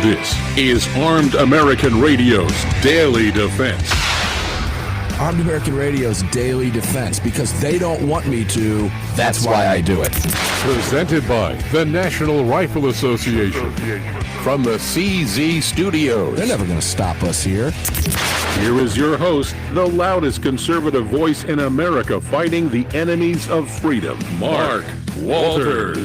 This is Armed American Radio's Daily Defense. Armed American Radio's Daily Defense, because they don't want me to, that's why I do it. Presented by the National Rifle Association. From the CZ Studios. They're never going to stop us here. Here is your host, the loudest conservative voice in America fighting the enemies of freedom, Mark Walters.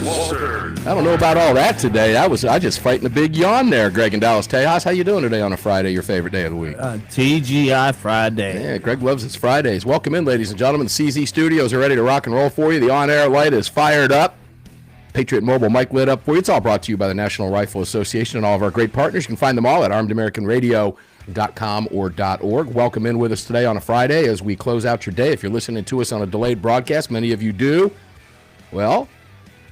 I don't know about all that today. I just fighting a big yawn there, Greg in Dallas. Tejas, how you doing today on a Friday, your favorite day of the week? TGI Friday. Yeah, Greg loves his Fridays. Welcome in, ladies and gentlemen. The CZ Studios are ready to rock and roll for you. The on-air light is fired up. Patriot Mobile mic lit up for you. It's all brought to you by the National Rifle Association and all of our great partners. You can find them all at armedamericanradio.com or .org. Welcome in with us today on a Friday as we close out your day. If you're listening to us on a delayed broadcast, many of you do, well,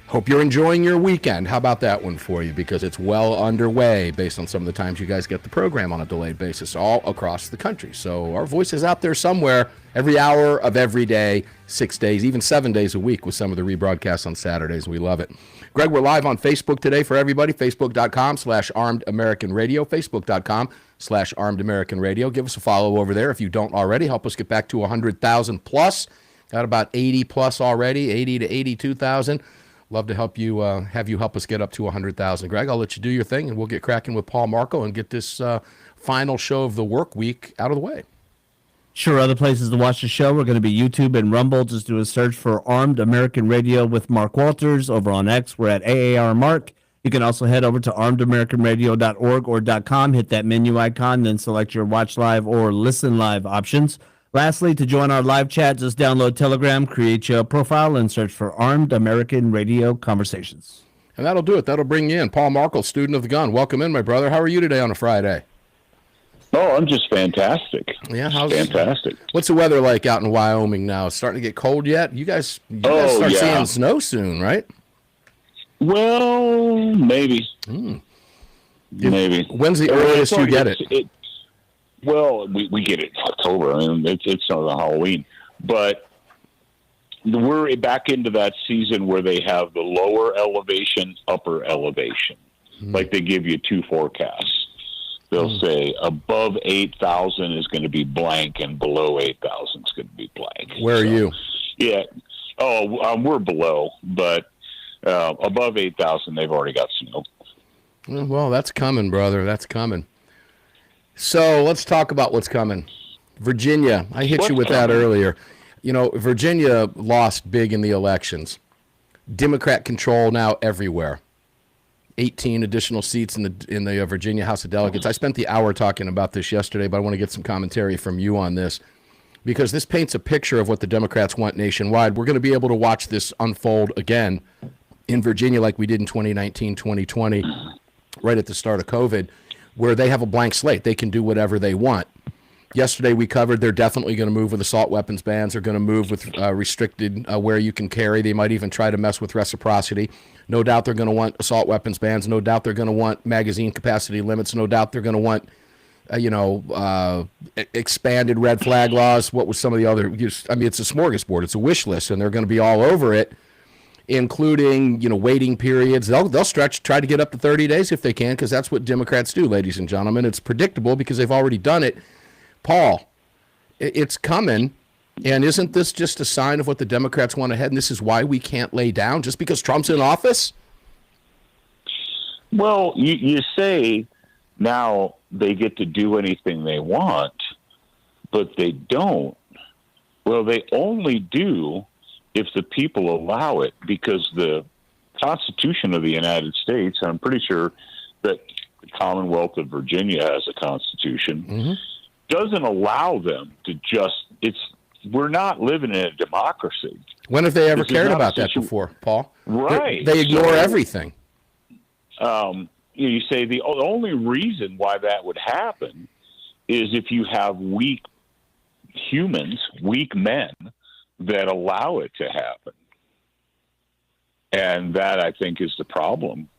hope you're enjoying your weekend. How about that one for you? Because it's well underway based on some of the times you guys get the program on a delayed basis all across the country. So our voice is out there somewhere every hour of every day, 6 days, even 7 days a week with some of the rebroadcasts on Saturdays. We love it. Greg, we're live on Facebook today for everybody. Facebook.com/ArmedAmericanRadio. Facebook.com/ArmedAmericanRadio. Give us a follow over there if you don't already. Help us get back to 100,000 plus. Got about 80 plus already, 80 to 82,000. Love to help you, have you help us get up to 100,000. Greg, I'll let you do your thing, and we'll get cracking with Paul Markel and get this final show of the work week out of the way. Sure, other places to watch the show. We're going to be YouTube and Rumble. Just do a search for Armed American Radio with Mark Walters. Over on X, we're at AAR Mark. You can also head over to armedamericanradio.org or .com, hit that menu icon, then select your watch live or listen live options. Lastly, to join our live chat, just download Telegram, create your profile, and search for Armed American Radio Conversations. And that'll do it. That'll bring you in. Paul Markel, student of the gun. Welcome in, my brother. How are you today on a Friday? Oh, I'm just fantastic. Yeah, fantastic. What's the weather like out in Wyoming now? It's starting to get cold yet? You guys start seeing snow soon, right? Well, maybe. Maybe. When's the earliest you get it? Well, we get it in October. I mean, it's not on Halloween. But we're back into that season where they have the lower elevation, upper elevation. Like they give you two forecasts. They'll say above 8,000 is going to be blank and below 8,000 is going to be blank. Where are you? Yeah. We're below, but above 8,000, they've already got snow. Well, that's coming, brother. That's coming. So let's talk about what's coming. Virginia, I hit you with that earlier. You know, Virginia lost big in the elections. Democrat control now everywhere. 18 additional seats in the Virginia House of Delegates. I spent the hour talking about this yesterday, but I want to get some commentary from you on this because this paints a picture of what the Democrats want nationwide. We're going to be able to watch this unfold again in Virginia like we did in 2019, 2020, right at the start of COVID, where they have a blank slate. They can do whatever they want. Yesterday we covered they're definitely going to move with assault weapons bans. They're going to move with restricted where you can carry. They might even try to mess with reciprocity. No doubt they're going to want assault weapons bans. No doubt they're going to want magazine capacity limits. No doubt they're going to want, expanded red flag laws. What was some of the other? It's a smorgasbord. It's a wish list, and they're going to be all over it, including waiting periods. They'll try to get up to 30 days if they can, because that's what Democrats do, ladies and gentlemen. It's predictable because they've already done it. Paul, it's coming. And isn't this just a sign of what the Democrats want ahead? And this is why we can't lay down just because Trump's in office? Well, you say now they get to do anything they want, but they don't. Well, they only do if the people allow it, because the Constitution of the United States, I'm pretty sure that the Commonwealth of Virginia has a Constitution, doesn't allow them to we're not living in a democracy. When have they ever cared about that before, Paul? Right. They ignore everything. You say the only reason why that would happen is if you have weak humans, weak men, that allow it to happen. And that, I think, is the problem.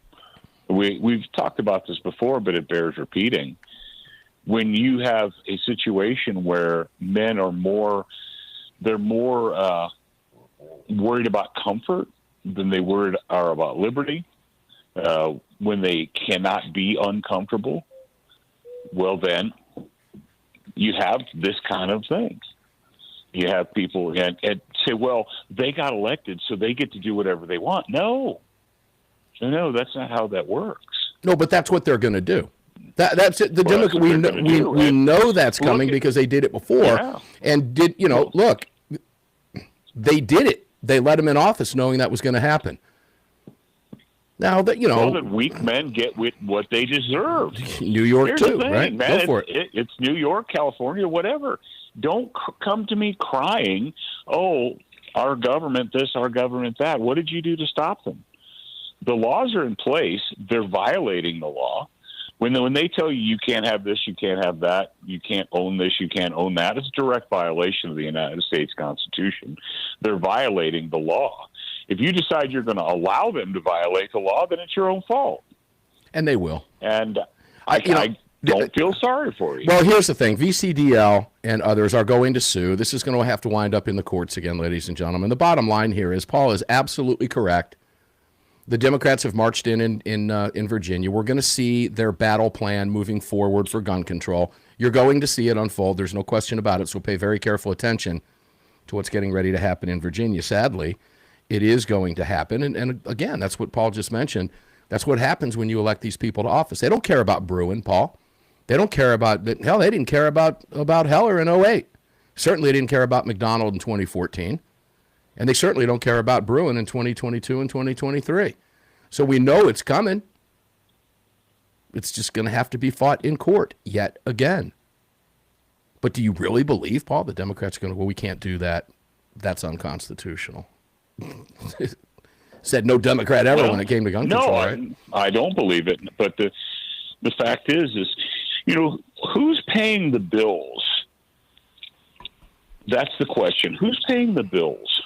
We've talked about this before, but it bears repeating. When you have a situation where men are more worried about comfort than they are about liberty, when they cannot be uncomfortable, well, then you have this kind of thing. You have people and say, well, they got elected, so they get to do whatever they want. No, that's not how that works. No, but that's what they're going to do. That's it. The Well, Democrats, we know that's coming because they did it before. Yeah. And look, they did it. They let him in office knowing that was going to happen. Now that well, then weak men get with what they deserve. New York Here's too, the thing, right? Man, Go for it. It's New York, California, whatever. Don't come to me crying, oh, our government this, our government that. What did you do to stop them? The laws are in place. They're violating the law. When they tell you can't have this, you can't have that, you can't own this, you can't own that, it's a direct violation of the United States Constitution. They're violating the law. If you decide you're going to allow them to violate the law, then it's your own fault. And they will. And I don't feel sorry for you. Well, here's the thing. VCDL and others are going to sue. This is going to have to wind up in the courts again, ladies and gentlemen. The bottom line here is Paul is absolutely correct. The Democrats have marched in Virginia. We're going to see their battle plan moving forward for gun control. You're going to see it unfold. There's no question about it. So pay very careful attention to what's getting ready to happen in Virginia. Sadly, it is going to happen. And again, that's what Paul just mentioned. That's what happens when you elect these people to office. They don't care about Bruen, Paul. They don't care about, hell, they didn't care about Heller in 2008. Certainly they didn't care about McDonald in 2014. And they certainly don't care about Bruen in 2022 and 2023. So we know it's coming. It's just going to have to be fought in court yet again. But do you really believe, Paul, the Democrats are going to, well, we can't do that. That's unconstitutional. Said no Democrat ever when it came to gun control, right? I don't believe it. But the fact is, who's paying the bills? That's the question. Who's paying the bills?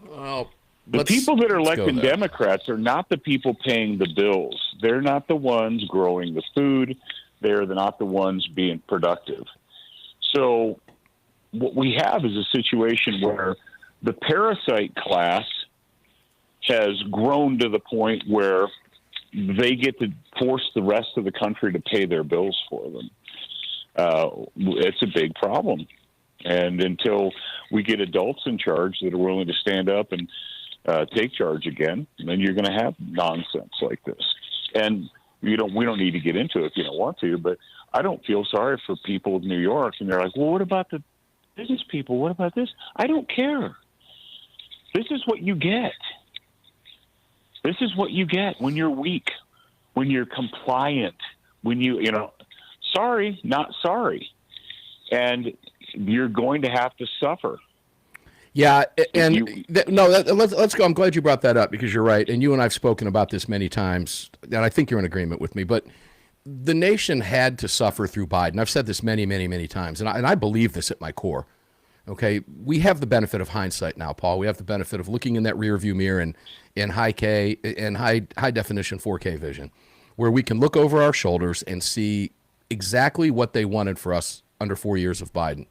Well, the people that are electing Democrats are not the people paying the bills. They're not the ones growing the food. They're not the ones being productive. So what we have is a situation where the parasite class has grown to the point where they get to force the rest of the country to pay their bills for them. It's a big problem. And until we get adults in charge that are willing to stand up and take charge again, then you're going to have nonsense like this. And we don't need to get into it if you don't want to, but I don't feel sorry for people of New York. And they're like, well, what about the business people? What about this? I don't care. This is what you get. This is what you get when you're weak, when you're compliant, when sorry, not sorry. And you're going to have to suffer. Yeah, and let's go. I'm glad you brought that up because you're right. And you and I have spoken about this many times, and I think you're in agreement with me. But the nation had to suffer through Biden. I've said this many, many, many times, and I believe this at my core. Okay, we have the benefit of hindsight now, Paul. We have the benefit of looking in that rearview mirror in high definition 4K vision, where we can look over our shoulders and see exactly what they wanted for us under 4 years of Biden.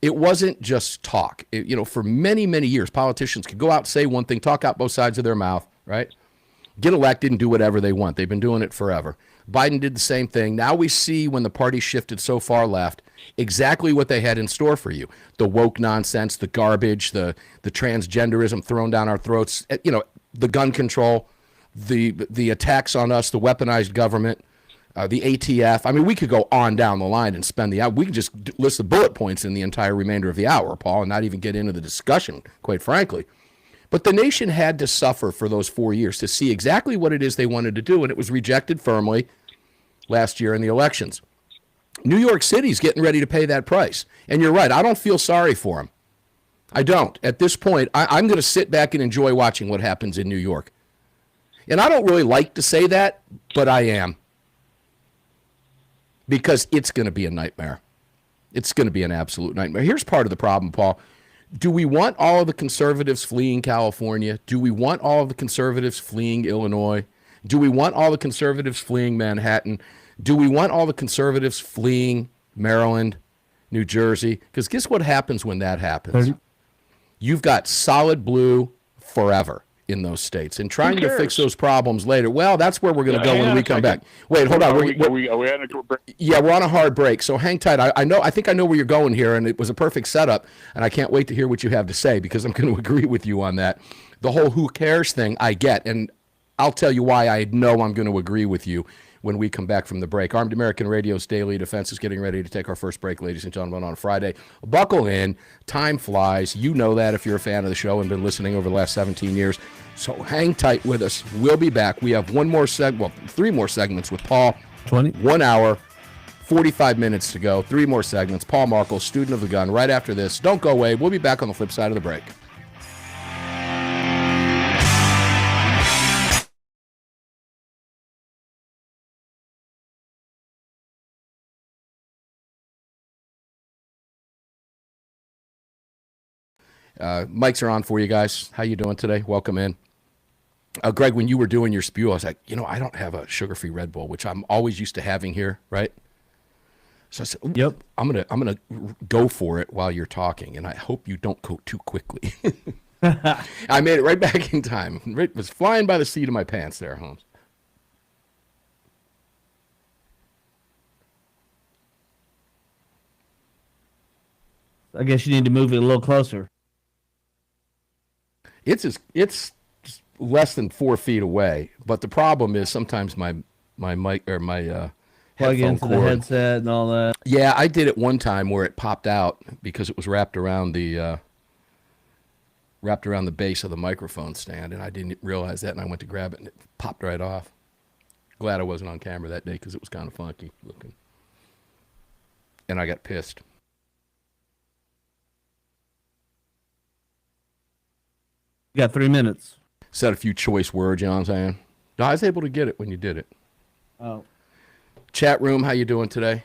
It wasn't just talk. For many, many years, politicians could go out, say one thing, talk out both sides of their mouth, right? Get elected and do whatever they want. They've been doing it forever. Biden did the same thing. Now we see when the party shifted so far left, exactly what they had in store for you. The woke nonsense, the garbage, the transgenderism thrown down our throats, the gun control, the attacks on us, the weaponized government, the ATF. I mean, we could go on down the line and spend the hour. We could just list the bullet points in the entire remainder of the hour, Paul, and not even get into the discussion, quite frankly. But the nation had to suffer for those 4 years to see exactly what it is they wanted to do, and it was rejected firmly last year in the elections. New York City's getting ready to pay that price. And you're right, I don't feel sorry for them. I don't. At this point, I'm going to sit back and enjoy watching what happens in New York. And I don't really like to say that, but I am. Because it's going to be a nightmare. It's going to be an absolute nightmare. Here's part of the problem, Paul. Do we want all of the conservatives fleeing California? Do we want all of the conservatives fleeing Illinois? Do we want all the conservatives fleeing Manhattan? Do we want all the conservatives fleeing Maryland, New Jersey? Because guess what happens when that happens? You've got solid blue forever. in those states and trying to cares? fix those problems later. Well, that's where we're going to go hang when on we a come second. back. Wait, hold on. Are we on a break? Yeah, we're on a hard break, so hang tight. I think I know where you're going here, and it was a perfect setup, and I can't wait to hear what you have to say because I'm going to agree with you on that. The whole who cares thing, I get, and I'll tell you why I know I'm going to agree with you when we come back from the break. Armed American Radio's Daily Defense is getting ready to take our first break, ladies and gentlemen, on Friday. Buckle in. Time flies. You know that if you're a fan of the show and been listening over the last 17 years. So hang tight with us. We'll be back. We have three more segments with Paul. 1 hour, 45 minutes to go. 3 more segments. Paul Markel, student of the gun, right after this. Don't go away. We'll be back on the flip side of the break. Mics are on for you guys. How you doing today? Welcome in. Greg, when you were doing your spew, I was like, I don't have a sugar-free Red Bull, which I'm always used to having here, right? So I said, Yep. I'm gonna go for it while you're talking, and I hope you don't go too quickly. I made it right back in time. It was flying by the seat of my pants there, Holmes. I guess you need to move it a little closer. It's less than 4 feet away, but the problem is sometimes my mic or my Plug headphone into the cord. headset and all that. Yeah, I did it one time where it popped out because it was wrapped around the base of the microphone stand, and I didn't realize that, and I went to grab it, and it popped right off. Glad I wasn't on camera that day because it was kind of funky looking, and I got pissed. You got 3 minutes. Said a few choice words, you know what I'm saying? No, I was able to get it when you did it. Oh. Chat room, how you doing today?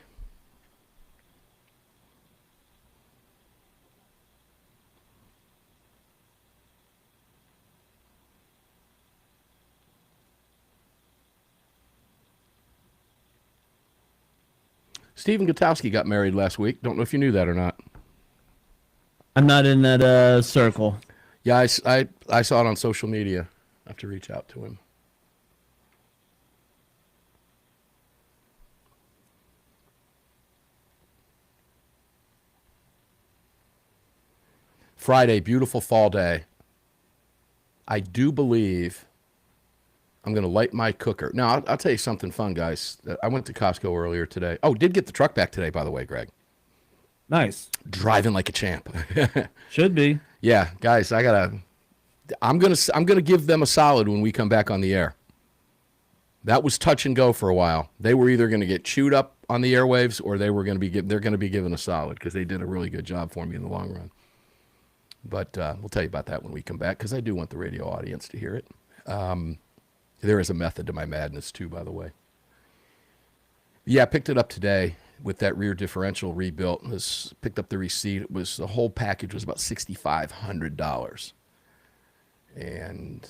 Stephen Gutowski got married last week. Don't know if you knew that or not. I'm not in that circle. Yeah, I saw it on social media. I have to reach out to him. Friday, beautiful fall day. I do believe I'm going to light my cooker. Now, I'll tell you something fun, guys. I went to Costco earlier today. Oh, did get the truck back today, by the way, Greg. Nice. Driving like a champ. Should be. Yeah, guys, I'm gonna give them a solid when we come back on the air. That was touch and go for a while. They were either going to get chewed up on the airwaves, or they're going to be given a solid because they did a really good job for me in the long run. But we'll tell you about that when we come back because I do want the radio audience to hear it. There is a method to my madness too, by the way. Yeah, I picked it up today with that rear differential rebuilt. Picked up the receipt. The whole package was about $6,500. And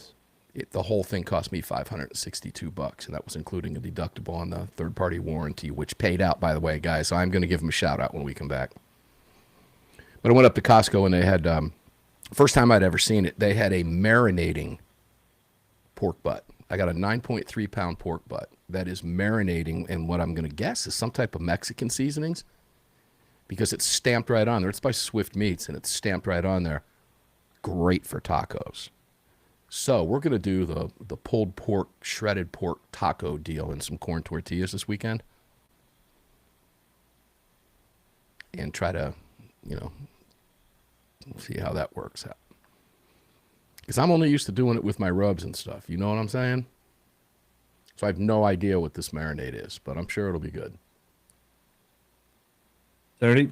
the whole thing cost me $562, and that was including a deductible on the third-party warranty, which paid out, by the way, guys. So I'm going to give them a shout-out when we come back. But I went up to Costco, and they had, first time I'd ever seen it, they had a marinating pork butt. I got a 9.3-pound pork butt that is marinating in what I'm going to guess is some type of Mexican seasonings because it's stamped right on there. It's by Swift Meats, and it's stamped right on there. Great for tacos. So we're going to do the pulled pork, shredded pork taco deal and some corn tortillas this weekend. And try to, see how that works out. Because I'm only used to doing it with my rubs and stuff. You know what I'm saying? So I have no idea what this marinade is, but I'm sure it'll be good. 30.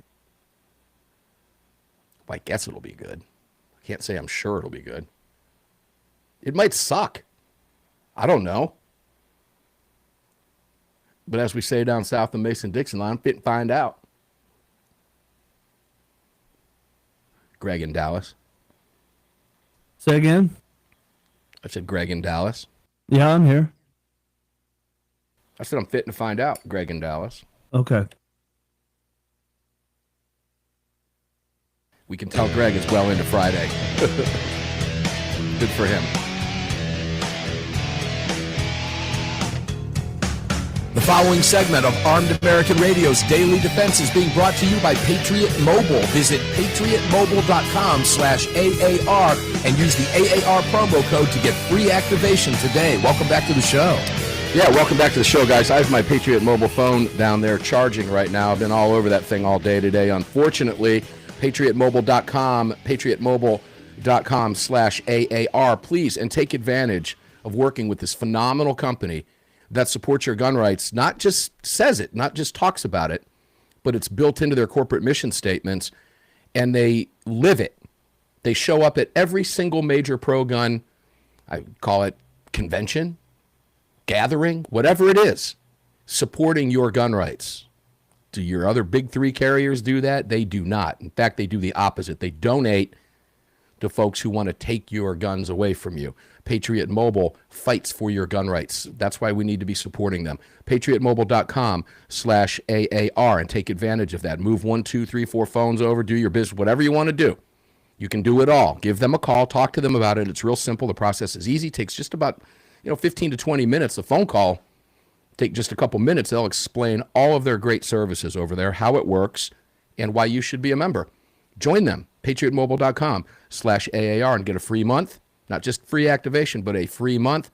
Well, I guess it'll be good. I can't say I'm sure it'll be good. It might suck. I don't know. But as we say down south of Mason-Dixon line, fit and find out. Greg in Dallas. Say again? I said Greg in Dallas. Yeah, I'm here. I said I'm fitting to find out, Greg in Dallas. Okay. We can tell Greg is well into Friday. Good for him. The following segment of Armed American Radio's Daily Defense is being brought to you by Patriot Mobile. Visit patriotmobile.com/AAR and use the AAR promo code to get free activation today. Welcome back to the show. Yeah, welcome back to the show, guys. I have my Patriot Mobile phone down there charging right now. I've been all over that thing all day today. Unfortunately, patriotmobile.com, patriotmobile.com/AAR. Please, and take advantage of working with this phenomenal company that supports your gun rights, not just says it, not just talks about it, but it's built into their corporate mission statements, and they live it. They show up at every single major pro-gun, I call it convention, gathering, whatever it is, supporting your gun rights. Do your other big three carriers do that? They do not. In fact, they do the opposite. They donate to folks who want to take your guns away from you. Patriot Mobile fights for your gun rights. That's why we need to be supporting them. patriotmobile.com/AAR and take advantage of that. Move 1, 2, 3, 4 phones over, do your business, whatever you want to do. You can do it all. Give them a call, talk to them about it. It's real simple. The process is easy. It takes just about 15 to 20 minutes. The phone call take just a couple minutes. They'll explain all of their great services over there, how it works, and why you should be a member. Join them, patriotmobile.com/AAR, and get a free month. Not just free activation, but a free month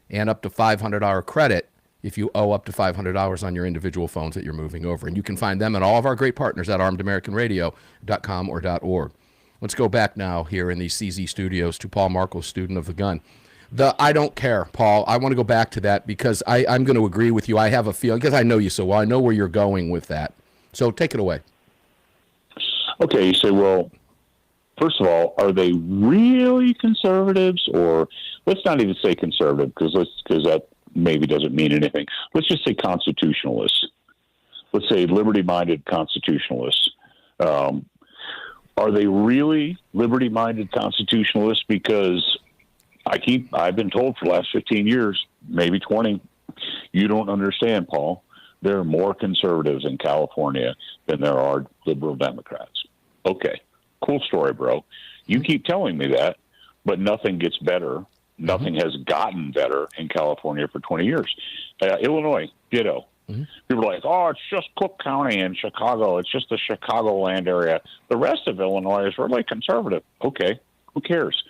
and up to $500 credit if you owe up to $500 on your individual phones that you're moving over. And you can find them and all of our great partners at armedamericanradio.com or .org. Let's go back now here in the CZ studios to Paul Markel, student of the gun. I don't care, Paul. I want to go back to that because I'm going to agree with you. I have a feeling, because I know you so well, I know where you're going with that. So take it away. Okay, you say, well, first of all, are they really conservatives? Or let's not even say conservative because that maybe doesn't mean anything. Let's just say constitutionalists. Let's say liberty-minded constitutionalists. Are they really liberty-minded constitutionalists? Because I've been told for the last 15 years, maybe 20, you don't understand, Paul. There are more conservatives in California than there are liberal Democrats. Okay, cool story, bro. You keep telling me that, but nothing gets better. Nothing has gotten better in California for 20 years. Illinois, ditto. People are like, oh, it's just Cook County and Chicago. It's just the Chicagoland area. The rest of Illinois is really conservative. Okay, who cares?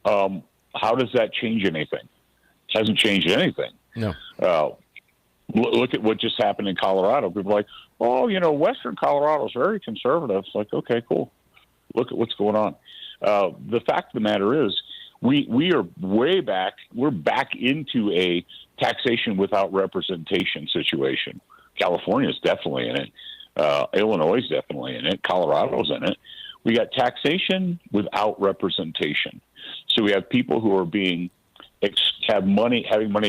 How does that change anything? It hasn't changed anything. No. Look at what just happened in Colorado. People are like, oh, Western Colorado is very conservative. It's like, okay, cool. Look at what's going on. The fact of the matter is, we are way back. We're back into a taxation without representation situation. California is definitely in it. Illinois is definitely in it. Colorado's in it. We got taxation without representation. So we have people who are having money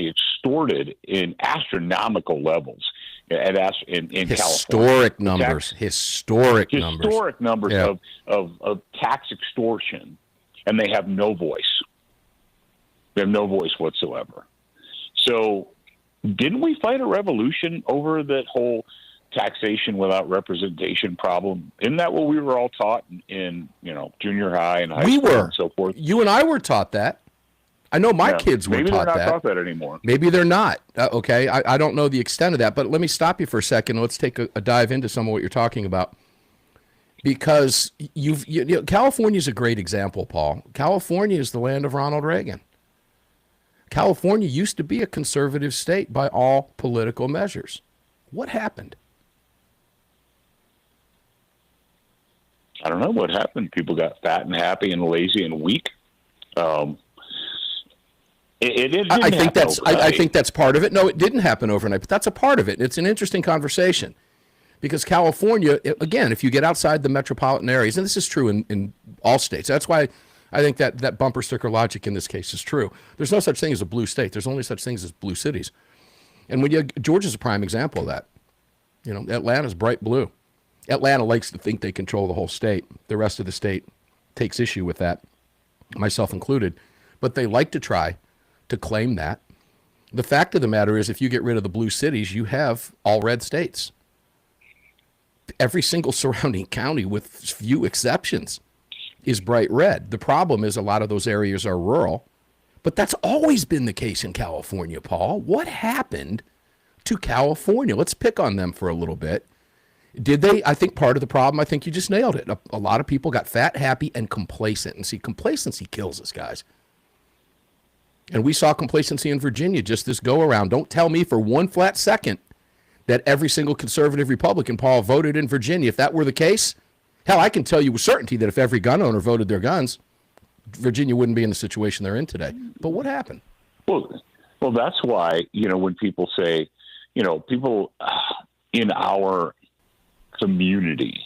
extorted in astronomical levels in historic California. Numbers. Historic numbers of tax extortion, and they have no voice. They have no voice whatsoever. So didn't we fight a revolution over that whole taxation without representation problem? Isn't that what we were all taught in junior high and high school and so forth? You and I were taught that. I know my kids were taught that. Maybe they're not taught that anymore. Maybe they're not. Okay, I don't know the extent of that, but let me stop you for a second. Let's take a dive into some of what you're talking about. Because California is a great example, Paul. California is the land of Ronald Reagan. California used to be a conservative state by all political measures. What happened? I don't know what happened. People got fat and happy and lazy and weak. I think that's part of it. No, it didn't happen overnight, but that's a part of it. It's an interesting conversation because California, again, if you get outside the metropolitan areas, and this is true in all states, that's why I think that bumper sticker logic in this case is true. There's no such thing as a blue state. There's only such things as blue cities. And Georgia's a prime example of that. Atlanta's bright blue. Atlanta likes to think they control the whole state. The rest of the state takes issue with that, myself included. But they like to try to claim that. The fact of the matter is, if you get rid of the blue cities, you have all red states. Every single surrounding county, with few exceptions, is bright red. The problem is a lot of those areas are rural, but that's always been the case in California, Paul. What happened to California. Let's pick on them for a little bit. Did they? I think part of the problem, I think you just nailed it. A lot of people got fat, happy, and complacent. And see, complacency kills us, guys. And we saw complacency in Virginia just this go around. Don't tell me for one flat second that every single conservative Republican, Paul, voted in Virginia. If that were the case, hell, I can tell you with certainty that if every gun owner voted their guns, Virginia wouldn't be in the situation they're in today. But what happened? Well, that's why, when people say, people in our community,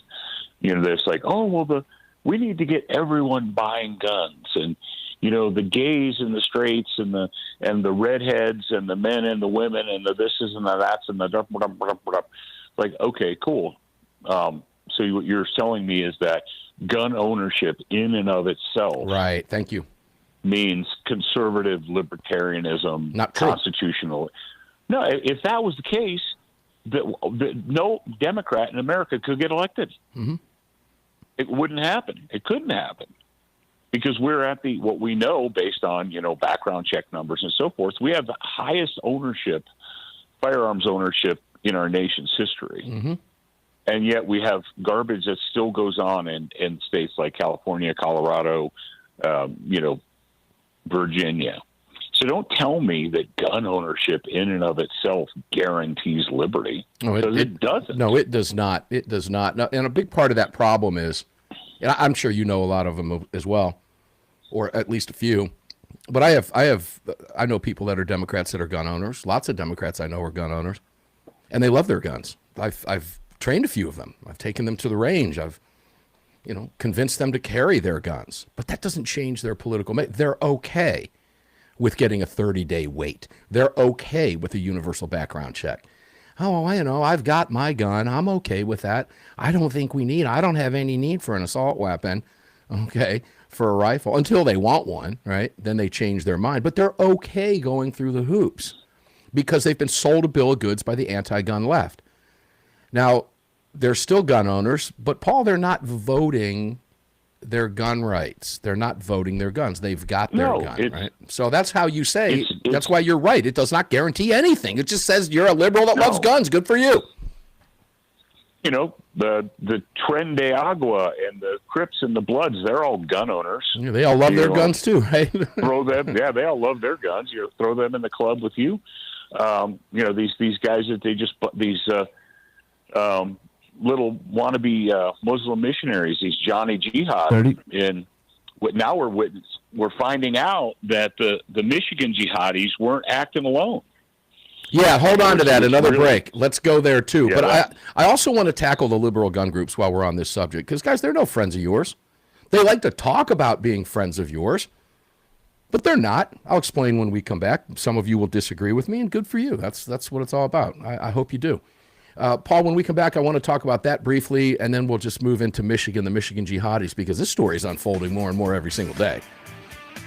there's like, oh, well, we need to get everyone buying guns, and the gays and the straights and the redheads and the men and the women and the thises and the that's and the like, okay, cool. So what you're telling me is that gun ownership in and of itself, right? Thank you, means conservative libertarianism, not true. Constitutional. No, if that was the case, no Democrat in America could get elected. Mm-hmm. It wouldn't happen. It couldn't happen because we're at what we know based on, background check numbers and so forth. We have the highest firearms ownership in our nation's history. Mm-hmm. And yet we have garbage that still goes on in states like California, Colorado, Virginia. So don't tell me that gun ownership in and of itself guarantees liberty. No, it doesn't. No, it does not. It does not. No, and a big part of that problem is, and I'm sure you know a lot of them as well, or at least a few. But I know people that are Democrats that are gun owners. Lots of Democrats I know are gun owners, and they love their guns. I've trained a few of them. I've taken them to the range. I've convinced them to carry their guns. But that doesn't change their political. They're okay with getting a 30-day wait. They're okay with a universal background check. Oh, I've got my gun. I'm okay with that. I don't have any need for an assault weapon, okay, for a rifle, until they want one, right? Then they change their mind. But they're okay going through the hoops because they've been sold a bill of goods by the anti-gun left. Now, they're still gun owners, but, Paul, they're not voting their gun rights. They're not voting their guns. They've got their gun, right? So that's how you say, that's why you're right. It does not guarantee anything. It just says you're a liberal that loves guns. Good for you. The Tren de Agua and the Crips and the Bloods, they're all gun owners. Yeah, they all love their guns too, right? Throw them, they all love their guns. Throw them in the club with you. These guys that they just these little wannabe Muslim missionaries, these Johnny Jihad, now we're finding out that the Michigan jihadis weren't acting alone. Yeah, hold on to that. Another break. Let's go there too. Yeah, but I also want to tackle the liberal gun groups while we're on this subject because, guys, they're no friends of yours. They like to talk about being friends of yours, but they're not. I'll explain when we come back. Some of you will disagree with me, and good for you. That's what it's all about. I hope you do. Paul, when we come back, I want to talk about that briefly, and then we'll just move into Michigan, the Michigan jihadis, because this story is unfolding more and more every single day.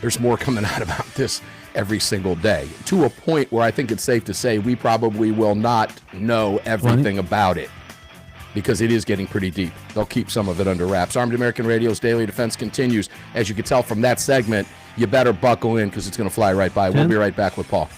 There's more coming out about this every single day, to a point where I think it's safe to say we probably will not know everything about it, because it is getting pretty deep. They'll keep some of it under wraps. Armed American Radio's Daily Defense continues. As you can tell from that segment, you better buckle in because it's going to fly right by. We'll be right back with Paul.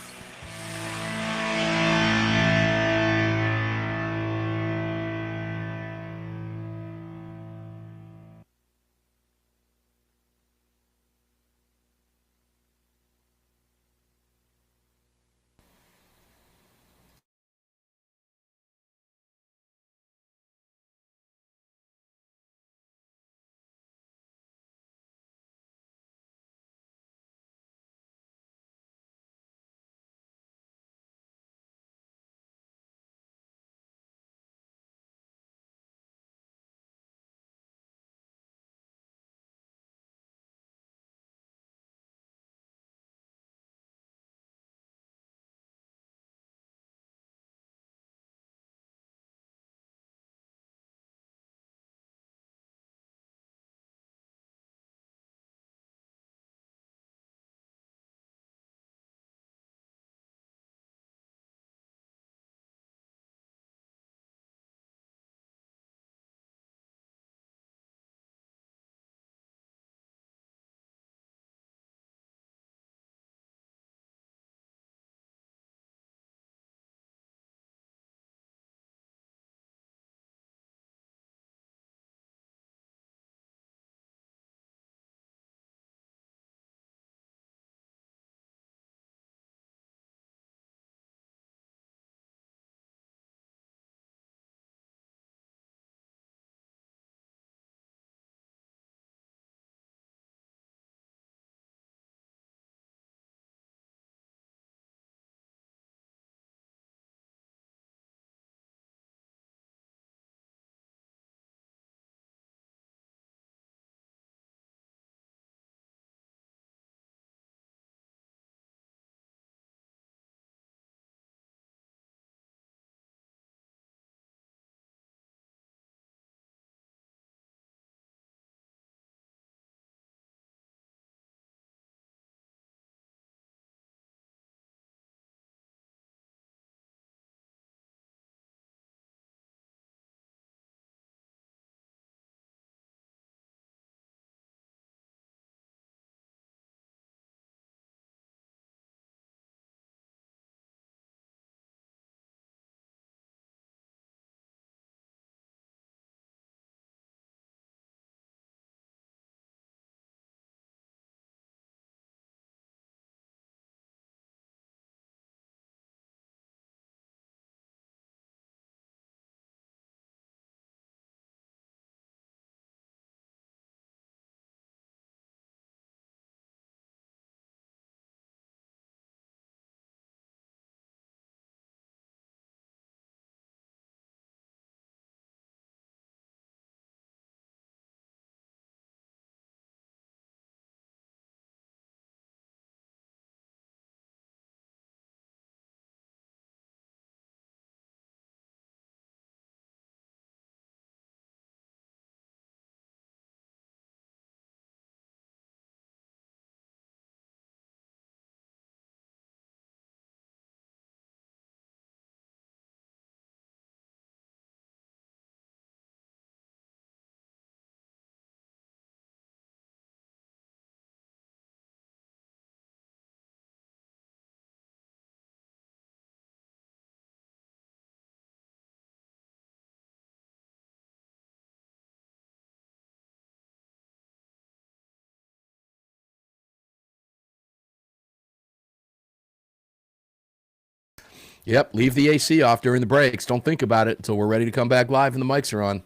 Yep, leave the AC off during the breaks. Don't think about it until we're ready to come back live and the mics are on.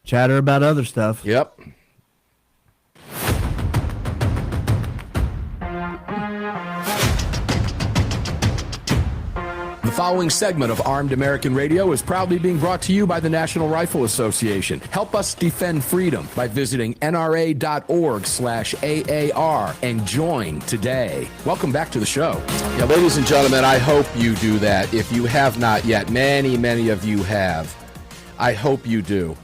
Chatter about other stuff. Yep. The following segment of Armed American Radio is proudly being brought to you by the National Rifle Association. Help us defend freedom by visiting nra.org/AAR and join today. Welcome back to the show. Yeah, ladies and gentlemen, I hope you do that. If you have not yet, many of you have. I hope you do.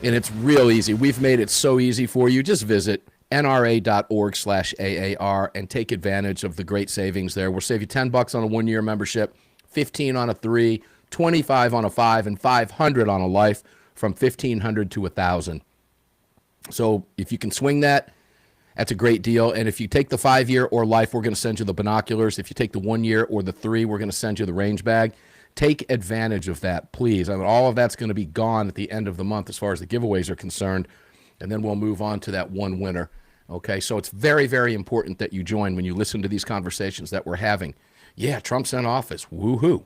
And it's real easy. We've made it so easy for you. Just visit nra.org/AAR and take advantage of the great savings there. We'll save you $10 on a 1-year membership, $15 on a 3, $25 on a 5, and $500 on a life, from $1,500 to $1,000. So if you can swing that, that's a great deal. And if you take the 5-year or life, we're going to send you the binoculars. If you take the 1-year or the 3, we're going to send you the range bag. Take advantage of that, please. I mean, all of that's going to be gone at the end of the month as far as the giveaways are concerned. And then we'll move on to that one winner. Okay, so it's very important that you join when you listen to these conversations that we're having. Yeah, Trump's in office. Woohoo.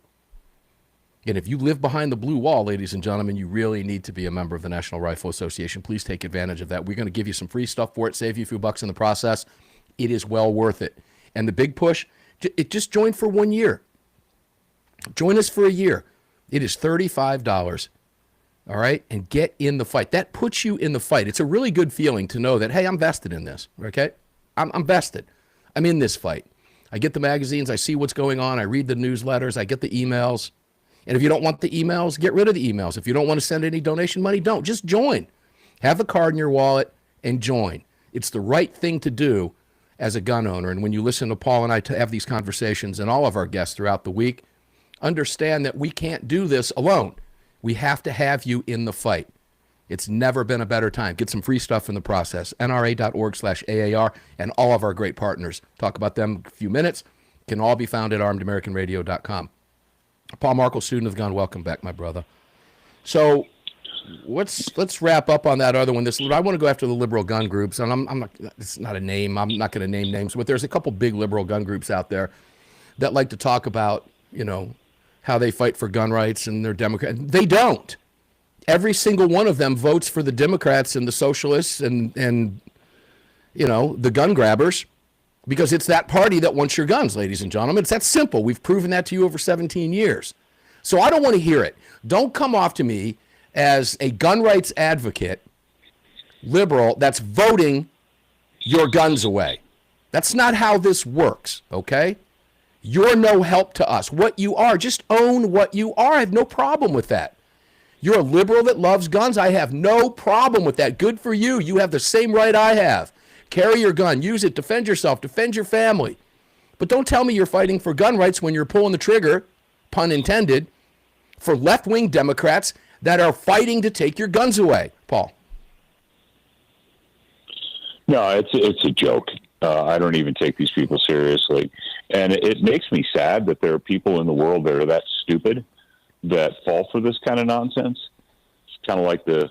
And if you live behind the blue wall, ladies and gentlemen, you really need to be a member of the National Rifle Association. Please take advantage of that. We're going to give you some free stuff for it, save you a few bucks in the process. It is well worth it. And the big push, just join for 1 year. Join us for a year. It is $35. All right? And get in the fight. That puts you in the fight. It's a really good feeling to know that, hey, I'm vested in this. Okay? I'm vested. I'm in this fight. I get the magazines. I see what's going on. I read the newsletters. I get the emails. And if you don't want the emails, get rid of the emails. If you don't want to send any donation money, don't. Just join. Have a card in your wallet and join. It's the right thing to do as a gun owner. And when you listen to Paul and I have these conversations and all of our guests throughout the week, understand that we can't do this alone. We have to have you in the fight. It's never been a better time. Get some free stuff in the process. NRA.org/AAR and all of our great partners. Talk about them in a few minutes. Can all be found at armedamericanradio.com. Paul Markel, student of the gun. Welcome back, my brother. So let's wrap up on that other one. I want to go after the liberal gun groups, and I'm not. It's not a name. I'm not going to name names, but there's a couple big liberal gun groups out there that like to talk about, how they fight for gun rights and they're Democrat. They don't. Every single one of them votes for the Democrats and the socialists and the gun grabbers, because it's that party that wants your guns, ladies and gentlemen. It's that simple. We've proven that to you over 17 years. So I don't want to hear it. Don't come off to me as a gun rights advocate, liberal, that's voting your guns away. That's not how this works, okay? You're no help to us. What you are, just own what you are. I have no problem with that. You're a liberal that loves guns. I have no problem with that. Good for you. You have the same right I have. Carry your gun. Use it. Defend yourself. Defend your family. But don't tell me you're fighting for gun rights when you're pulling the trigger, pun intended, for left-wing Democrats that are fighting to take your guns away. Paul. No, it's a joke. I don't even take these people seriously. And it makes me sad that there are people in the world that are that stupid that fall for this kind of nonsense. It's kind of like the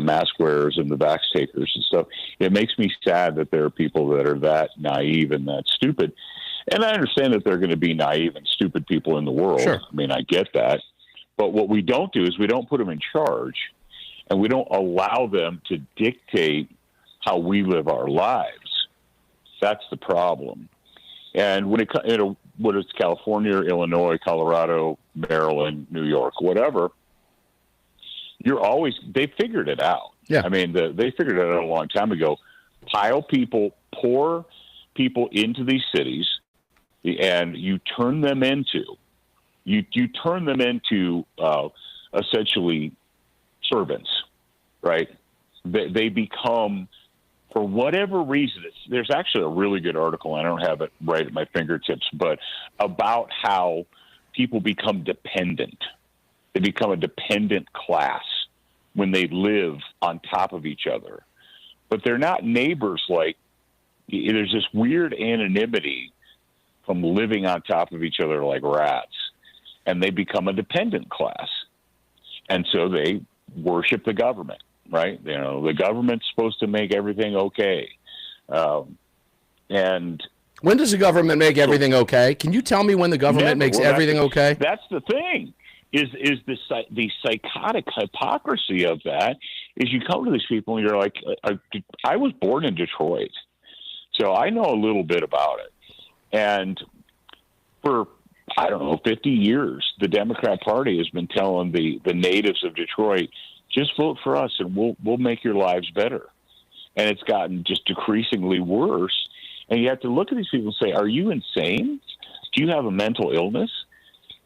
mask wearers and the vax takers and stuff. It makes me sad that there are people that are that naive and that stupid. And I understand that there are going to be naive and stupid people in the world. Sure. I mean, I get that. But what we don't do is we don't put them in charge, and we don't allow them to dictate how we live our lives. That's the problem. And when whether it's California, Illinois, Colorado, Maryland, New York, whatever, they figured it out. Yeah. I mean, they figured it out a long time ago. Pour people into these cities, and you turn them into essentially servants, right? They become, for whatever reason, there's actually a really good article, I don't have it right at my fingertips, but about how people become dependent. They become a dependent class when they live on top of each other. But they're not neighbors. Like, there's this weird anonymity from living on top of each other like rats, and they become a dependent class. And so they worship the government, right? The government's supposed to make everything okay. And When does the government make everything okay? Can you tell me when the government makes everything okay? That's the thing. Is the psychotic hypocrisy of that is you come to these people and you're like, I was born in Detroit, so I know a little bit about it. And for, I don't know, 50 years, the Democrat Party has been telling the natives of Detroit, just vote for us and we'll make your lives better. And it's gotten just decreasingly worse. And you have to look at these people and say, are you insane? Do you have a mental illness?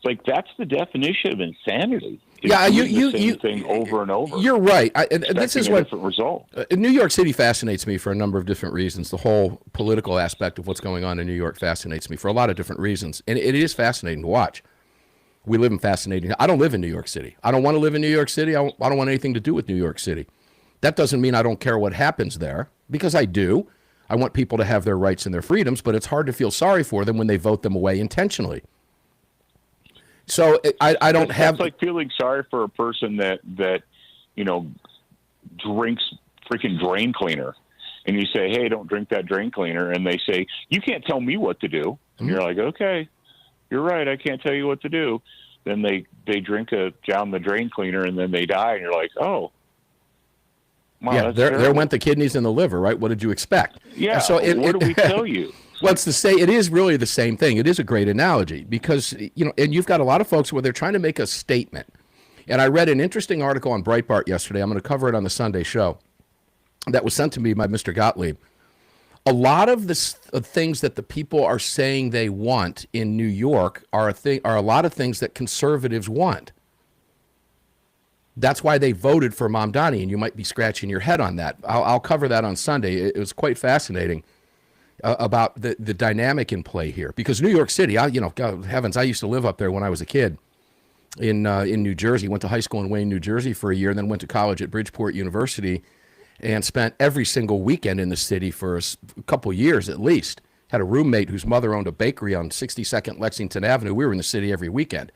Like, that's the definition of insanity. You thing over and over. You're right. And this is what different result. New York City fascinates me for a number of different reasons. The whole political aspect of what's going on in New York fascinates me for a lot of different reasons, and it is fascinating to watch. We live in fascinating. I don't live in New York City. I don't want to live in New York City. I don't want anything to do with New York City. That doesn't mean I don't care what happens there, because I do. I want people to have their rights and their freedoms, but it's hard to feel sorry for them when they vote them away intentionally. So I don't have. It's like feeling sorry for a person that drinks freaking drain cleaner, and you say, "Hey, don't drink that drain cleaner," and they say, "You can't tell me what to do," and you're like, "Okay, you're right. I can't tell you what to do." Then they drink down the drain cleaner, and then they die, and you're like, "Oh." Wow, yeah, there went the kidneys and the liver, right? What did you expect? Yeah. So what do we tell you? Well, it is really the same thing. It is a great analogy because, and you've got a lot of folks where they're trying to make a statement. And I read an interesting article on Breitbart yesterday. I'm going to cover it on the Sunday show that was sent to me by Mr. Gottlieb. A lot of the things that the people are saying they want in New York are a lot of things that conservatives want. That's why they voted for Mamdani, and you might be scratching your head on that. I'll cover that on Sunday. It was quite fascinating about the dynamic in play here. Because New York City, God heavens, I used to live up there when I was a kid in New Jersey. Went to high school in Wayne, New Jersey for a year, and then went to college at Bridgeport University and spent every single weekend in the city for a couple years at least. Had a roommate whose mother owned a bakery on 62nd Lexington Avenue. We were in the city every weekend.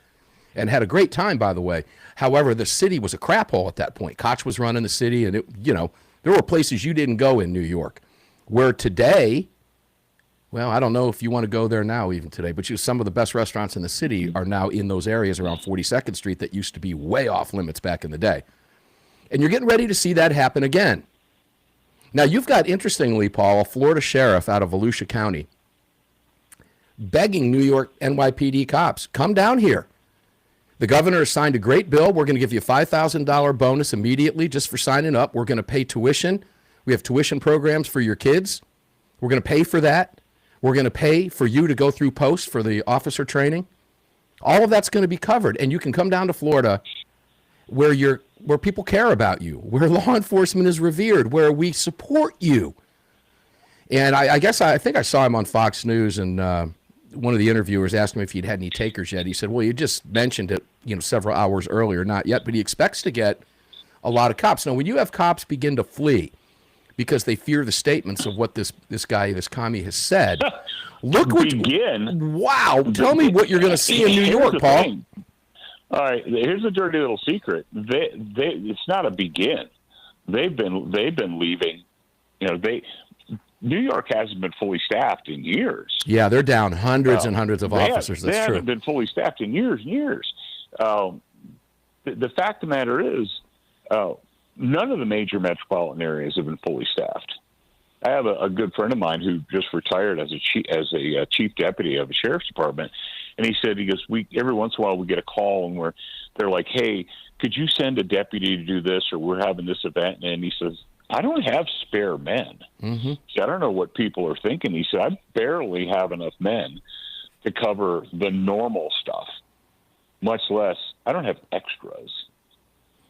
And had a great time, by the way. However, the city was a crap hole at that point. Koch was running the city, and there were places you didn't go in New York. Where today, well, I don't know if you want to go there now even today, but some of the best restaurants in the city are now in those areas around 42nd Street that used to be way off limits back in the day. And you're getting ready to see that happen again. Now, you've got, interestingly, Paul, a Florida sheriff out of Volusia County begging New York NYPD cops, come down here. The governor has signed a great bill. We're going to give you a $5,000 bonus immediately just for signing up. We're going to pay tuition. We have tuition programs for your kids. We're going to pay for that. We're going to pay for you to go through post for the officer training. All of that's going to be covered. And you can come down to Florida where people care about you, where law enforcement is revered, where we support you. And I think I saw him on Fox News, and one of the interviewers asked him if he'd had any takers yet. He said, well, you just mentioned it, several hours earlier, not yet, but he expects to get a lot of cops. Now, when you have cops begin to flee because they fear the statements of what this commie has said, look what wow, tell me what you're going to see in New York, Paul. Thing. All right, here's a dirty little secret. It's not a begin. They've been leaving. New York hasn't been fully staffed in years. Yeah, they're down hundreds and hundreds of officers. They haven't been fully staffed in years and years. The fact of the matter is, none of the major metropolitan areas have been fully staffed. I have a good friend of mine who just retired as a chief deputy of a sheriff's department, and he said, every once in a while we get a call and they're like, hey, could you send a deputy to do this, or we're having this event, and he says, I don't have spare men. Mm-hmm. See, I don't know what people are thinking. He said, I barely have enough men to cover the normal stuff, much less I don't have extras.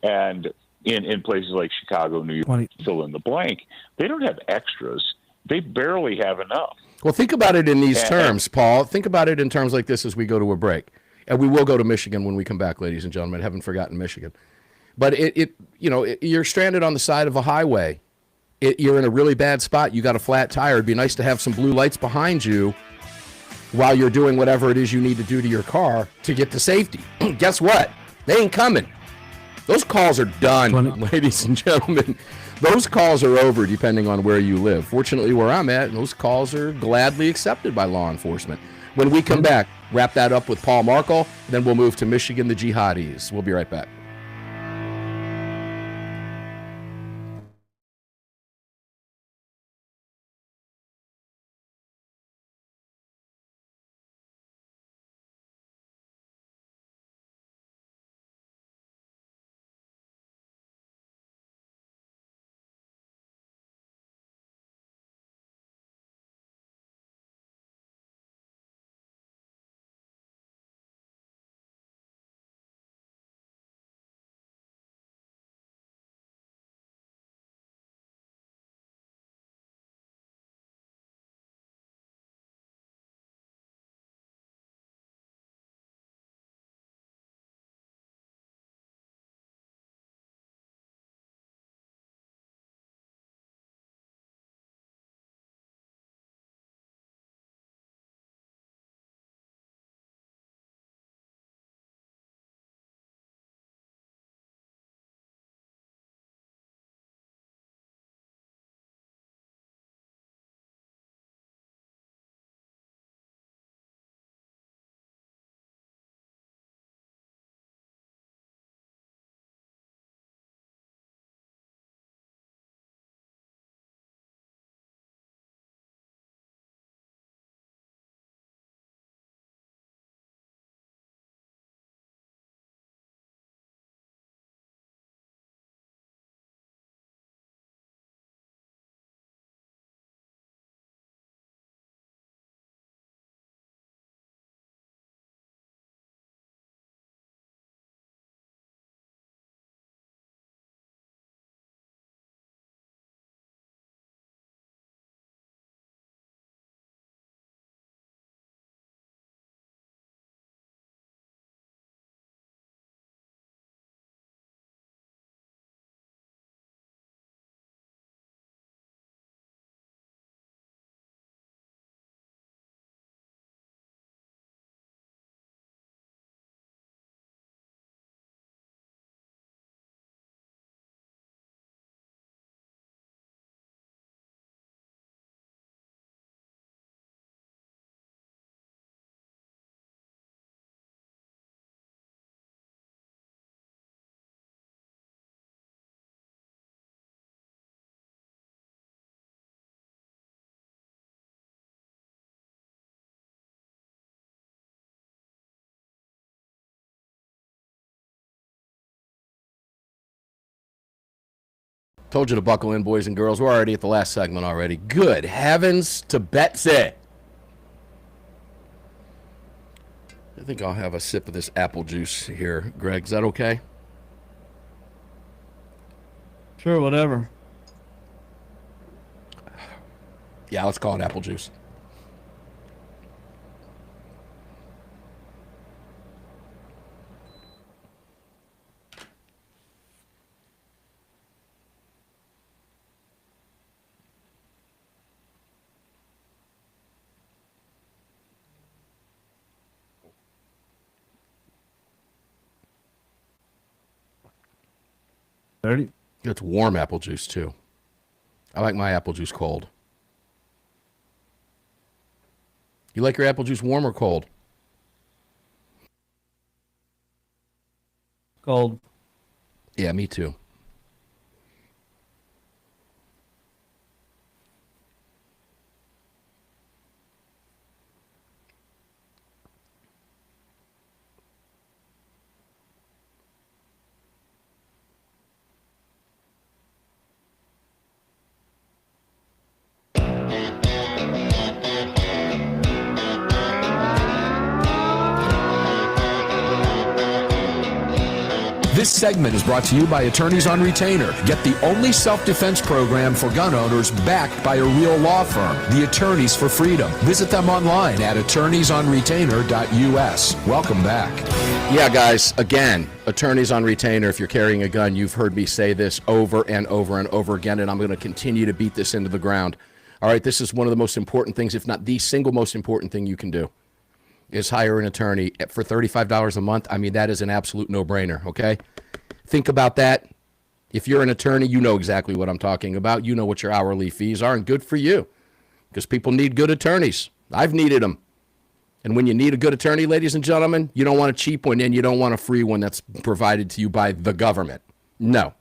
And in places like Chicago, New York, fill in the blank, they don't have extras. They barely have enough. Well, think about it in these terms, Paul. Think about it in terms like this as we go to a break. And we will go to Michigan when we come back, ladies and gentlemen. I haven't forgotten Michigan. But you're stranded on the side of a highway. You're in a really bad spot. You got a flat tire. It'd be nice to have some blue lights behind you while you're doing whatever it is you need to do to your car to get to safety. Guess what? They ain't coming. Those calls are done, ladies and gentlemen. Those calls are over depending on where you live. Fortunately, where I'm at, those calls are gladly accepted by law enforcement. When we come back, wrap that up with Paul Markel, then we'll move to Michigan, the jihadis. We'll be right back. Told you to buckle in, boys and girls. We're already at the last segment already. Good heavens to Betsy. I think I'll have a sip of this apple juice here. Greg, is that okay? Sure, whatever. Yeah, let's call it apple juice. It's warm apple juice, too. I like my apple juice cold. You like your apple juice warm or cold? Cold. Yeah, me too. This segment is brought to you by Attorneys on Retainer. Get the only self-defense program for gun owners backed by a real law firm, the Attorneys for Freedom. Visit them online at attorneysonretainer.us. Welcome back. Yeah, guys, again, Attorneys on Retainer. If you're carrying a gun, you've heard me say this over and over and over again, and I'm going to continue to beat this into the ground. All right, this is one of the most important things, if not the single most important thing you can do, is hire an attorney for $35 a month. I mean, that is an absolute no-brainer, okay? Think about that. If you're an attorney, you know exactly what I'm talking about. You know what your hourly fees are, and good for you, because people need good attorneys. I've needed them. And when you need a good attorney, ladies and gentlemen, you don't want a cheap one and you don't want a free one that's provided to you by the government. No.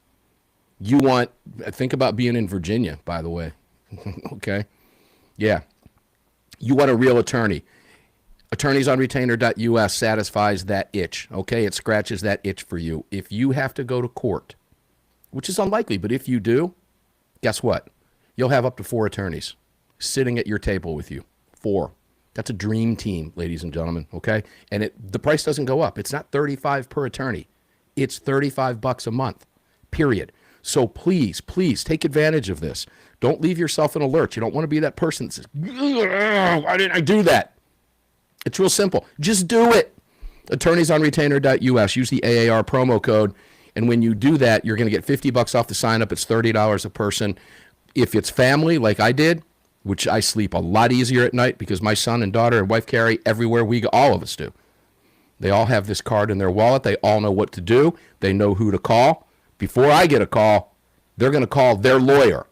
You want, think about being in Virginia, by the way. Okay? Yeah. You want a real attorney. Attorneysonretainer.us satisfies that itch. Okay? It scratches that itch for you. If you have to go to court, which is unlikely, but if you do, guess what? You'll have up to 4 attorneys sitting at your table with you. 4. That's a dream team, ladies and gentlemen, okay? And the price doesn't go up. It's not $35 per attorney. It's $35 a month, period. So please, please take advantage of this. Don't leave yourself in a lurch. You don't want to be that person that says, why didn't I do that? It's real simple. Just do it. Attorneysonretainer.us. Use the AAR promo code. And when you do that, you're going to get $50 off the sign up. It's $30 a person. If it's family, like I did, which I sleep a lot easier at night because my son and daughter and wife carry everywhere we go. All of us do. They all have this card in their wallet. They all know what to do. They know who to call. Before I get a call, they're going to call their lawyer.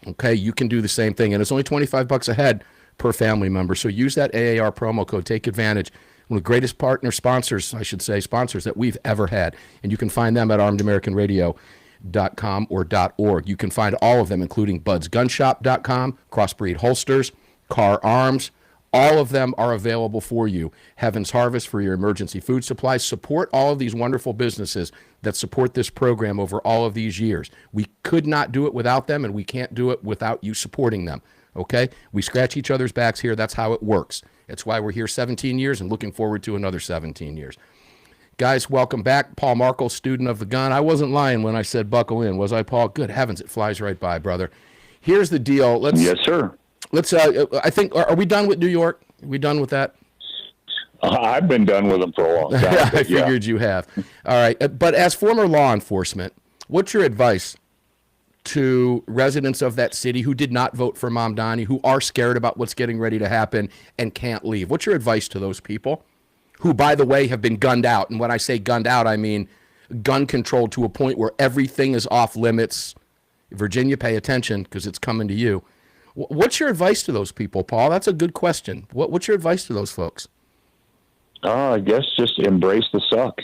Okay, you can do the same thing. And it's only $25 a head per family member. So use that AAR promo code. Take advantage. One of the greatest partner sponsors, I should say, sponsors that we've ever had. And you can find them at armedamericanradio.com or .org. You can find all of them, including budsgunshop.com, Crossbreed Holsters, Car Arms. All of them are available for you. Heaven's Harvest for your emergency food supplies. Support all of these wonderful businesses that support this program over all of these years. We could not do it without them, and we can't do it without you supporting them. Okay? We scratch each other's backs here. That's how it works. That's why we're here 17 years and looking forward to another 17 years. Guys, welcome back. Paul Markel, student of the gun. I wasn't lying when I said buckle in, was I, Paul? Good heavens, it flies right by, brother. Here's the deal. Yes, sir. Let's. I think. Are we done with New York? Are we done with that? I've been done with them for a long time. I figured you have. All right. But as former law enforcement, what's your advice to residents of that city who did not vote for Mamdani, who are scared about what's getting ready to happen and can't leave? What's your advice to those people who, by the way, have been gunned out? And when I say gunned out, I mean gun control to a point where everything is off limits. Virginia, pay attention because it's coming to you. What's your advice to those people, Paul? That's a good question. What's your advice to those folks? I guess just embrace the suck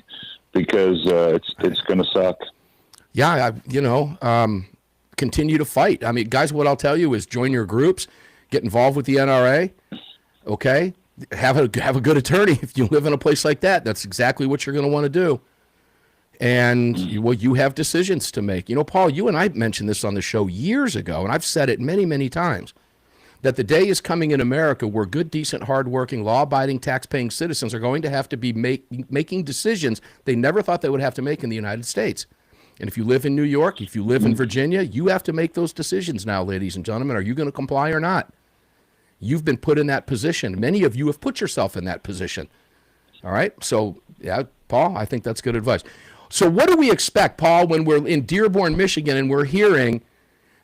because it's going to suck. Yeah, continue to fight. I mean, guys, what I'll tell you is join your groups, get involved with the NRA, okay? Have a good attorney if you live in a place like that. That's exactly what you're going to want to do. And you have decisions to make. You know, Paul, you and I mentioned this on the show years ago, and I've said it many, many times, that the day is coming in America where good, decent, hardworking, law-abiding, tax-paying citizens are going to have to be making decisions they never thought they would have to make in the United States. And if you live in New York, if you live in Virginia, you have to make those decisions now, ladies and gentlemen. Are you going to comply or not? You've been put in that position. Many of you have put yourself in that position. All right? So, yeah, Paul, I think that's good advice. So what do we expect, Paul, when we're in Dearborn, Michigan, and we're hearing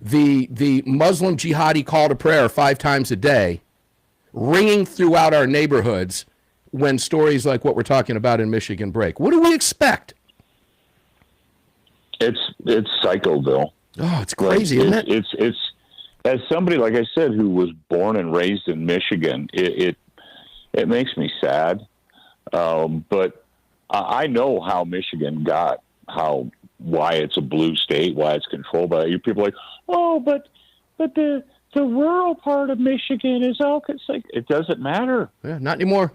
the Muslim jihadi call to prayer 5 times a day ringing throughout our neighborhoods when stories like what we're talking about in Michigan break? What do we expect? It's Psychoville. Oh, it's crazy, isn't it? It's as somebody, like I said, who was born and raised in Michigan, it makes me sad. But I know how Michigan got, why it's a blue state, why it's controlled by you. People are like, oh, but the rural part of Michigan is all. It's like, it doesn't matter. Yeah, not anymore.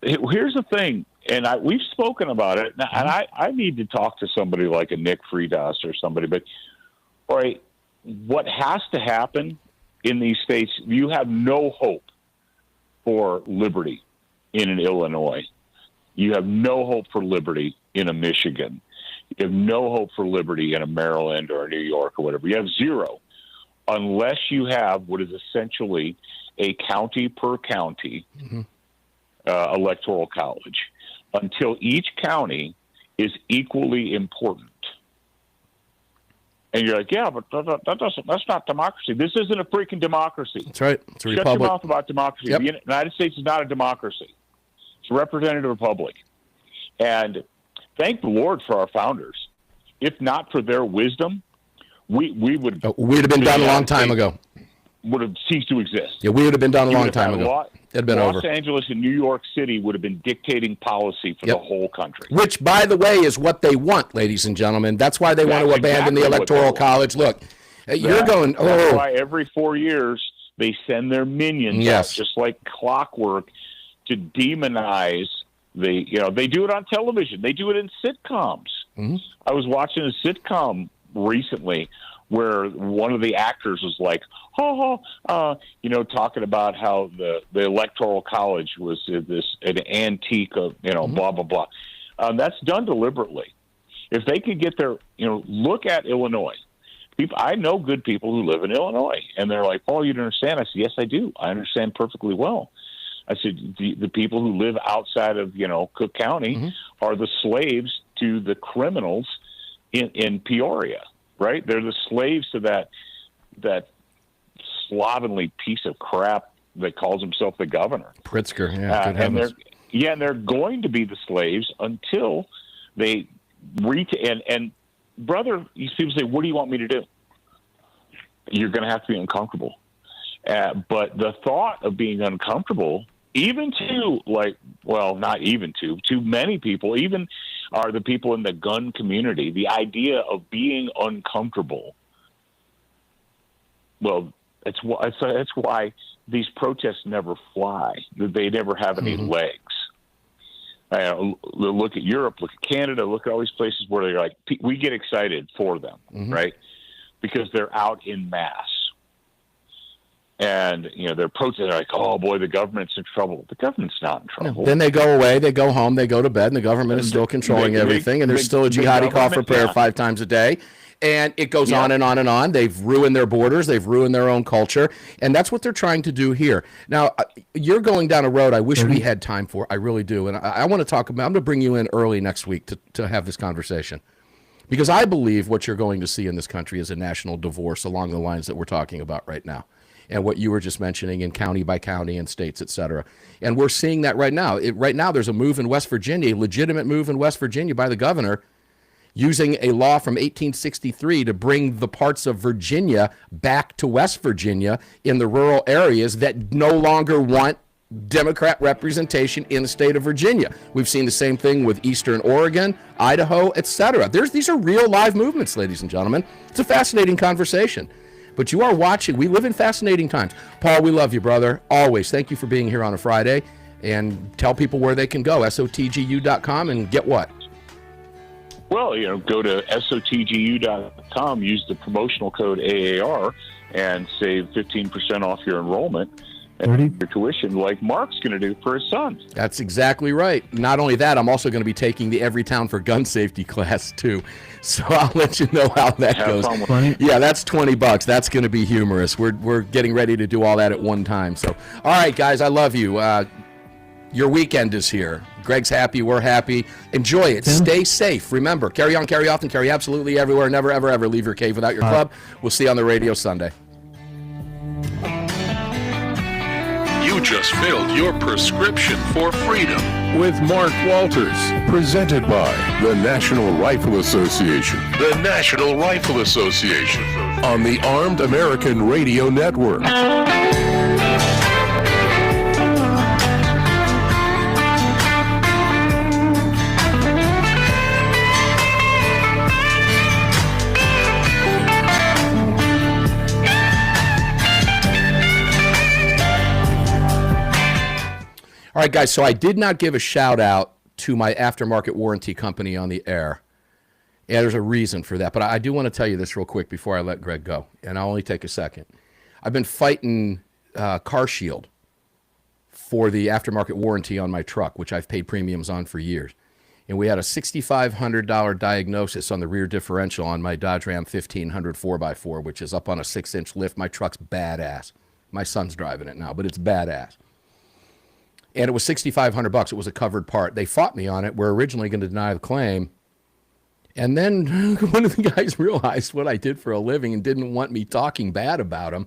Here's the thing, and we've spoken about it, and I need to talk to somebody like a Nick Fridas or somebody. But all right, what has to happen in these states? You have no hope for liberty in an Illinois. You have no hope for liberty in a Michigan. You have no hope for liberty in a Maryland or a New York or whatever. You have zero unless you have what is essentially a county per county electoral college until each county is equally important. And you're like, yeah, but that's not democracy. This isn't a freaking democracy. That's right. It's a Shut republic. your mouth about democracy. Yep. The United States is not a democracy. It's a representative republic. And Thank the Lord for our founders. If not for their wisdom, we'd have been done a long time ago. Would have ceased to exist. Yeah, we would have been done a long time ago. It'd been over. Los Angeles and New York City would have been dictating policy for the whole country. Which, by the way, is what they want, ladies and gentlemen. That's why they want to abandon the Electoral College. Look, you're going, That's why every 4 years they send their minions out, just like clockwork, to demonize they do it on television. They do it in sitcoms. Mm-hmm. I was watching a sitcom recently where one of the actors was like, talking about how the Electoral College was an antique of, blah, blah, blah. That's done deliberately. If they could get their, look at Illinois. I know good people who live in Illinois, and they're like, Paul, you don't understand. I said, yes, I do. I understand perfectly well. I said, the people who live outside of, Cook County are the slaves to the criminals in Peoria, right? They're the slaves to that slovenly piece of crap that calls himself the governor. Pritzker, and they're going to be the slaves until they and brother, these people say, what do you want me to do? You're going to have to be uncomfortable. But the thought of being uncomfortable, even to to many people, even are the people in the gun community, the idea of being uncomfortable. Well, that's why these protests never fly. They never have any legs. Look at Europe, look at Canada, look at all these places where they're like, we get excited for them, right? Because they're out in mass. And, they're protesting, they're like, oh boy, the government's in trouble. The government's not in trouble. No. Then they go away, they go home, they go to bed, and the government is still controlling everything, and there's still a jihadi call for prayer 5 times a day. And it goes on and on and on. They've ruined their borders. They've ruined their own culture. And that's what they're trying to do here. Now, you're going down a road I wish we had time for. I really do. And I want to talk about, I'm going to bring you in early next week to have this conversation. Because I believe what you're going to see in this country is a national divorce along the lines that we're talking about right now. And what you were just mentioning in county by county and states, et cetera. And we're seeing that right now. Right now, there's a move in West Virginia, a legitimate move in West Virginia by the governor, using a law from 1863 to bring the parts of Virginia back to West Virginia in the rural areas that no longer want Democrat representation in the state of Virginia. We've seen the same thing with Eastern Oregon, Idaho, etc. These are real live movements, ladies and gentlemen. It's a fascinating conversation. But you are watching. We live in fascinating times. Paul, we love you, brother. Always. Thank you for being here on a Friday. And tell people where they can go, sotgu.com, and get what? Well, go to sotgu.com, use the promotional code AAR, and save 15% off your enrollment and your tuition, like Mark's going to do for his son. That's exactly right. Not only that, I'm also going to be taking the Every Town for Gun Safety class, too. So I'll let you know how that goes. Yeah, that's $20. That's going to be humorous. We're getting ready to do all that at one time. So, all right, guys, I love you. Your weekend is here. Greg's happy. We're happy. Enjoy it. Stay safe. Remember, carry on, carry often, carry absolutely everywhere. Never, ever, ever leave your cave without your club. We'll see you on the radio Sunday. You just filled your prescription for freedom with Mark Walters, presented by the National Rifle Association. The National Rifle Association on the Armed American Radio Network. All right, guys, so I did not give a shout out to my aftermarket warranty company on the air. Yeah, there's a reason for that, but I do want to tell you this real quick before I let Greg go, and I'll only take a second. I've been fighting CarShield for the aftermarket warranty on my truck, which I've paid premiums on for years. And we had a $6,500 diagnosis on the rear differential on my Dodge Ram 1500 4x4, which is up on a 6-inch lift. My truck's badass. My son's driving it now, but it's badass. And it was $6,500. It was a covered part. They fought me on it. We're originally going to deny the claim. And then one of the guys realized what I did for a living and didn't want me talking bad about him.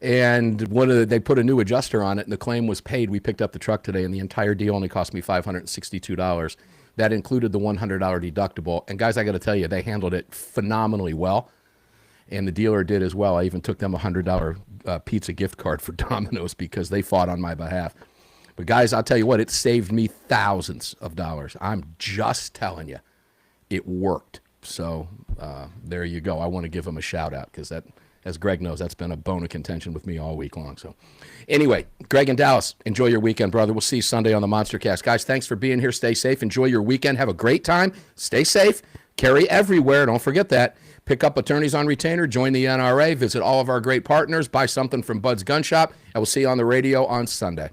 And they put a new adjuster on it, and the claim was paid. We picked up the truck today, and the entire deal only cost me $562. That included the $100 deductible. And guys, I got to tell you, they handled it phenomenally well. And the dealer did as well. I even took them a $100 pizza gift card for Domino's because they fought on my behalf. But guys, I'll tell you what, it saved me thousands of dollars. I'm just telling you, it worked. So there you go. I want to give them a shout out because that, as Greg knows, that's been a bone of contention with me all week long. So anyway, Greg in Dallas, enjoy your weekend, brother. We'll see you Sunday on the Monstercast. Guys, thanks for being here. Stay safe. Enjoy your weekend. Have a great time. Stay safe. Carry everywhere. Don't forget that. Pick up Attorneys on Retainer. Join the NRA. Visit all of our great partners. Buy something from Bud's Gun Shop. And we'll see you on the radio on Sunday.